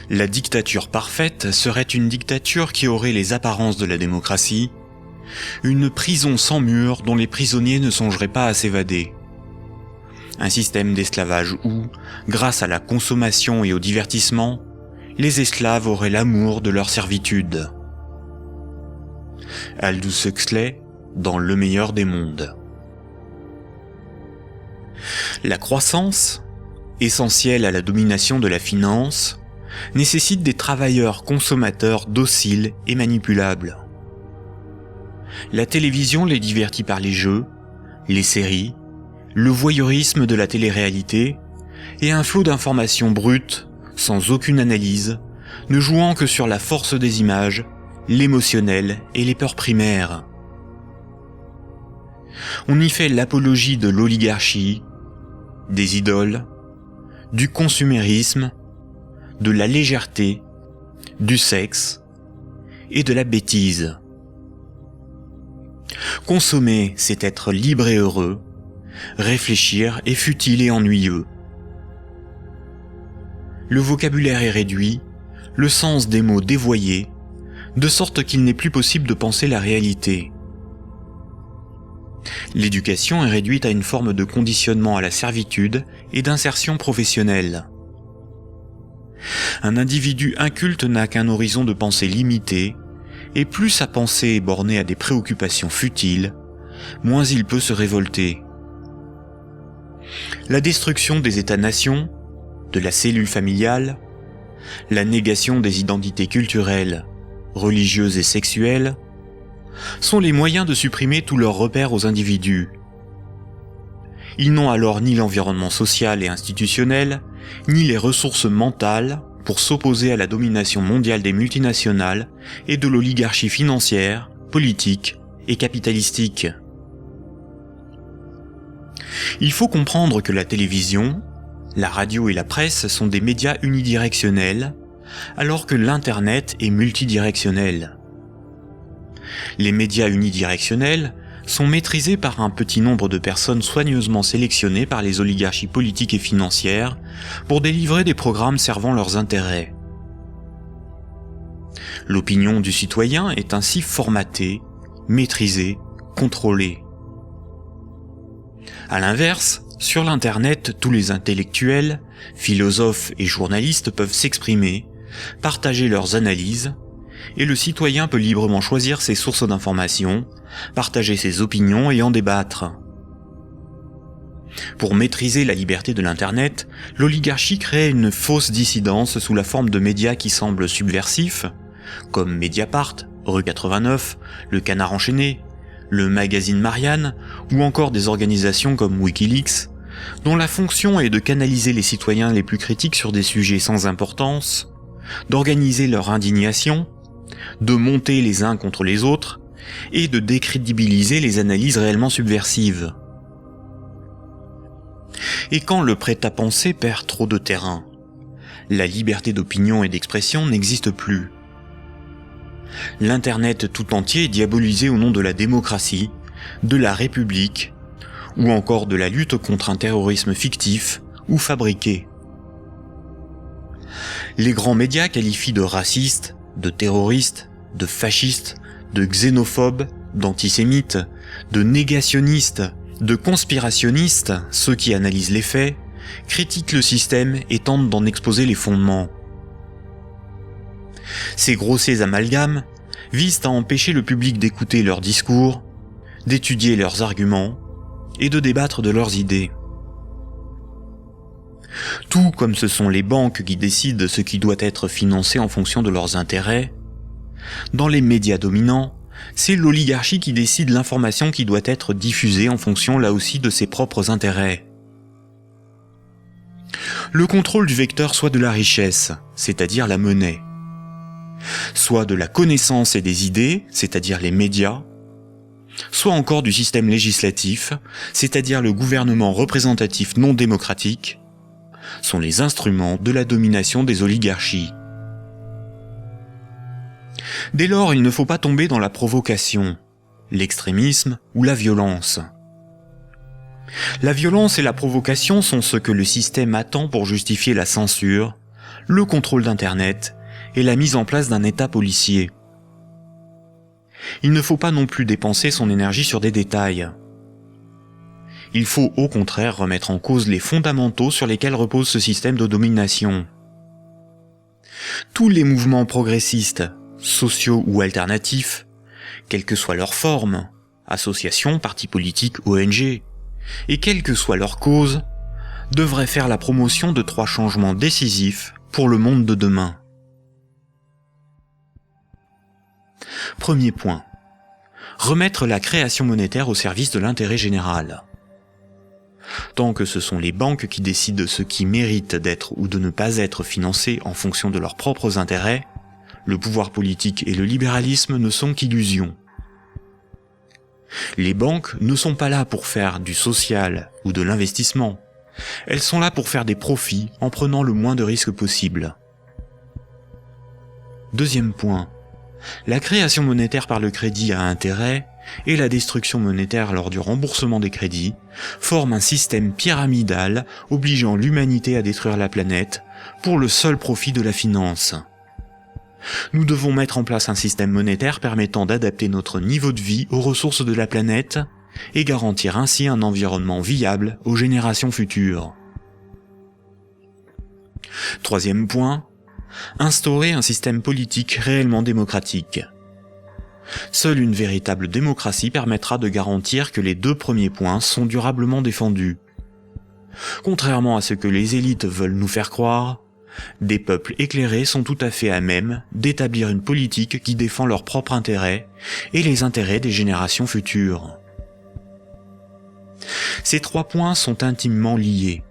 La dictature parfaite serait une dictature qui aurait les apparences de la démocratie, une prison sans murs dont les prisonniers ne songeraient pas à s'évader. Un système d'esclavage où, grâce à la consommation et au divertissement, les esclaves auraient l'amour de leur servitude. Aldous Huxley, dans Le meilleur des mondes. La croissance, essentielle à la domination de la finance, nécessite des travailleurs consommateurs dociles et manipulables. La télévision les divertit par les jeux, les séries, le voyeurisme de la télé-réalité et un flot d'informations brutes, sans aucune analyse, ne jouant que sur la force des images, l'émotionnel et les peurs primaires. On y fait l'apologie de l'oligarchie, des idoles, du consumérisme, de la légèreté, du sexe et de la bêtise. Consommer, c'est être libre et heureux, réfléchir est futile et ennuyeux. Le vocabulaire est réduit, le sens des mots dévoyé, de sorte qu'il n'est plus possible de penser la réalité. L'éducation est réduite à une forme de conditionnement à la servitude et d'insertion professionnelle. Un individu inculte n'a qu'un horizon de pensée limité, et plus sa pensée est bornée à des préoccupations futiles, moins il peut se révolter. La destruction des États-nations, de la cellule familiale, la négation des identités culturelles, religieuses et sexuelles, sont les moyens de supprimer tous leurs repères aux individus. Ils n'ont alors ni l'environnement social et institutionnel, ni les ressources mentales pour s'opposer à la domination mondiale des multinationales et de l'oligarchie financière, politique et capitalistique. Il faut comprendre que la télévision, la radio et la presse sont des médias unidirectionnels, alors que l'Internet est multidirectionnel. Les médias unidirectionnels sont maîtrisés par un petit nombre de personnes soigneusement sélectionnées par les oligarchies politiques et financières pour délivrer des programmes servant leurs intérêts. L'opinion du citoyen est ainsi formatée, maîtrisée, contrôlée. À l'inverse, sur l'Internet, tous les intellectuels, philosophes et journalistes peuvent s'exprimer, partager leurs analyses, et le citoyen peut librement choisir ses sources d'information, partager ses opinions et en débattre. Pour maîtriser la liberté de l'Internet, l'oligarchie crée une fausse dissidence sous la forme de médias qui semblent subversifs, comme Mediapart, Rue 89, Le Canard enchaîné, le magazine Marianne, ou encore des organisations comme Wikileaks, dont la fonction est de canaliser les citoyens les plus critiques sur des sujets sans importance, d'organiser leur indignation, de monter les uns contre les autres, et de décrédibiliser les analyses réellement subversives. Et quand le prêt-à-penser perd trop de terrain, la liberté d'opinion et d'expression n'existe plus. L'Internet tout entier est diabolisé au nom de la démocratie, de la République, ou encore de la lutte contre un terrorisme fictif ou fabriqué. Les grands médias qualifient de racistes, de terroristes, de fascistes, de xénophobes, d'antisémites, de négationnistes, de conspirationnistes ceux qui analysent les faits, critiquent le système et tentent d'en exposer les fondements. Ces grossiers amalgames visent à empêcher le public d'écouter leurs discours, d'étudier leurs arguments et de débattre de leurs idées. Tout comme ce sont les banques qui décident ce qui doit être financé en fonction de leurs intérêts, dans les médias dominants, c'est l'oligarchie qui décide l'information qui doit être diffusée en fonction là aussi de ses propres intérêts. Le contrôle du vecteur soit de la richesse, c'est-à-dire la monnaie, soit de la connaissance et des idées, c'est-à-dire les médias, soit encore du système législatif, c'est-à-dire le gouvernement représentatif non démocratique, sont les instruments de la domination des oligarchies. Dès lors, il ne faut pas tomber dans la provocation, l'extrémisme ou la violence. La violence et la provocation sont ce que le système attend pour justifier la censure, le contrôle d'Internet et la mise en place d'un État policier. Il ne faut pas non plus dépenser son énergie sur des détails. Il faut au contraire remettre en cause les fondamentaux sur lesquels repose ce système de domination. Tous les mouvements progressistes, sociaux ou alternatifs, quelle que soit leur forme, associations, partis politiques, ONG, et quelle que soit leur cause, devraient faire la promotion de 3 changements décisifs pour le monde de demain. Premier point. Remettre la création monétaire au service de l'intérêt général. Tant que ce sont les banques qui décident de ce qui mérite d'être ou de ne pas être financé en fonction de leurs propres intérêts, le pouvoir politique et le libéralisme ne sont qu'illusions. Les banques ne sont pas là pour faire du social ou de l'investissement. Elles sont là pour faire des profits en prenant le moins de risques possible. Deuxième point. La création monétaire par le crédit à intérêt et la destruction monétaire lors du remboursement des crédits forment un système pyramidal obligeant l'humanité à détruire la planète pour le seul profit de la finance. Nous devons mettre en place un système monétaire permettant d'adapter notre niveau de vie aux ressources de la planète et garantir ainsi un environnement viable aux générations futures. Troisième point, instaurer un système politique réellement démocratique. Seule une véritable démocratie permettra de garantir que les 2 premiers points sont durablement défendus. Contrairement à ce que les élites veulent nous faire croire, des peuples éclairés sont tout à fait à même d'établir une politique qui défend leurs propres intérêts et les intérêts des générations futures. Ces 3 points sont intimement liés.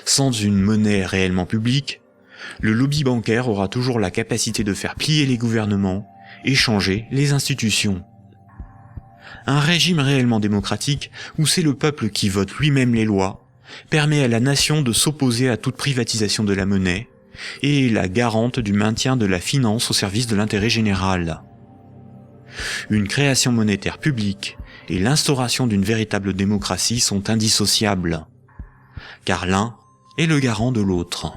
Sans une monnaie réellement publique, le lobby bancaire aura toujours la capacité de faire plier les gouvernements et changer les institutions. Un régime réellement démocratique, où c'est le peuple qui vote lui-même les lois, permet à la nation de s'opposer à toute privatisation de la monnaie et est la garante du maintien de la finance au service de l'intérêt général. Une création monétaire publique et l'instauration d'une véritable démocratie sont indissociables, car l'un est le garant de l'autre.